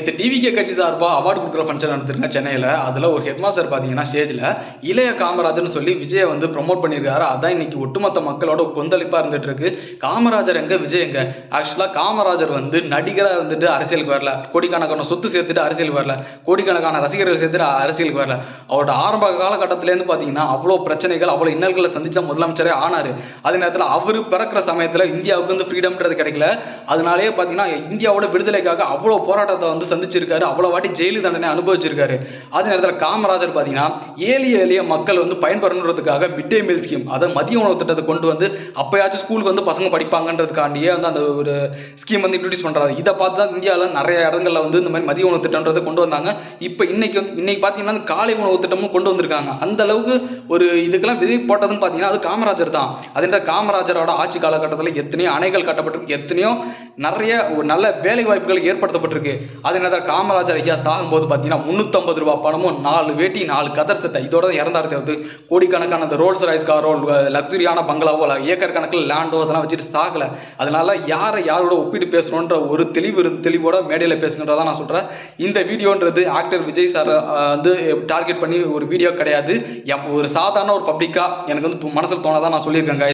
நேற்று டிவிகே கட்சி சார்பாக அவார்டு கொடுக்குற ஃபங்க்ஷன் நடந்துருங்க சென்னையில். அதில் ஒரு ஹெட் மாஸ்டர் பார்த்தீங்கன்னா ஸ்டேஜில் இளைய காமராஜர்னு சொல்லி விஜயை வந்து ப்ரொமோட் பண்ணியிருக்காரு. அதான் இன்னைக்கு ஒட்டுமொத்த மக்களோட கொந்தளிப்பாக இருந்துட்டு இருக்கு. காமராஜர் எங்க, விஜய் எங்க? ஆக்சுவலாக காமராஜர் வந்து நடிகராக இருந்துட்டு அரசியலுக்கு வரல, கோடிக்கணக்கான சொத்து சேர்த்துட்டு அரசியலுக்கு வரல, கோடிக்கணக்கான ரசிகர்கள் சேர்த்துட்டு அரசியலுக்கு வரல. அவரோட ஆரம்ப காலகட்டத்திலேருந்து பார்த்தீங்கன்னா அவ்வளோ பிரச்சனைகள், அவ்வளோ இன்னல்களை சந்திச்ச முதலமைச்சரே ஆனார். அதே நேரத்தில் அவர் பிறக்கிற சமயத்தில் இந்தியாவுக்கு வந்து ஃப்ரீடம்ன்றது கிடைக்கல. அதனாலேயே பார்த்தீங்கன்னா இந்தியாவோட விடுதலைக்காக அவ்வளோ போராட்டத்தை வந்து சந்திச்சிருக்காரு, அவ்வளோ வாட்டி ஜெயிலு தண்டனை அனுபவிச்சிருக்காரு. அதே நேரத்தில் காமராஜர் பார்த்தீங்கன்னா எளிய மக்கள் வந்து பயன்பெறணுன்றதுக்காக மிட் டே மீல் ஸ்கீம், அதாவது மதிய உணவு திட்டத்தை கொண்டு வந்து அப்பயாச்சும் ஸ்கூலுக்கு வந்து பசங்க படிப்பாங்கன்றதுக்காண்டியே வந்து அந்த ஒரு ஸ்கீம் வந்து இன்ட்ரடியூஸ் பண்ணுறாரு. இதை பார்த்து தான் இந்தியாவில் நிறைய இடங்களில் வந்து இந்த மாதிரி மதிய உணவு திட்டம்ன்றதை கொண்டு வந்தாங்க. இப்போ இன்னைக்கு பார்த்தீங்கன்னா காலை உணவு திட்டமும் கொண்டு வந்திருக்காங்க. அந்த அளவுக்கு ஒரு இதுக்கெல்லாம் விதை போட்டதுன்னு பார்த்தீங்கன்னா அது காமராஜர் தான். அதே காமராஜரோட ஆட்சி காலகட்டத்தில் எத்தனையோ அணைகள் கட்டப்பட்டிருக்கு, எத்தனையோ நிறைய ஒரு நல்ல வேலை வாய்ப்புகள் ஏற்படுத்தப்பட்டிருக்கு. அதே நேரத்தில் காமராஜர் ஐயா சாகும்போது பார்த்தீங்கன்னா 350 ரூபாய் பணமும் 4 வேட்டி 4 கதர் சட்டை இதோட இறந்தாரு. கோடிக்கணக்கான அந்த ரோல்ஸ் ராய்ஸ் காரோ, லக்ஸரியான பங்களாவோ, ஏக்கர் கணக்கில் லேண்டோ அதெல்லாம் வச்சுட்டு சாகலை. அதனால யாரோட ஒப்பிட்டு பேசணுன்ற ஒரு தெளிவோட மேடையில் பேசுகிறதா நான் சொல்கிறேன். இந்த வீடியோன்றது ஆக்டர் விஜய் சார் வந்து டார்கெட் பண்ணி ஒரு வீடியோ கிடையாது. ஒரு சாதாரண ஒரு பப்ளிக்காக எனக்கு வந்து மனசில் தோணதான் நான் சொல்லியிருக்கேங்க.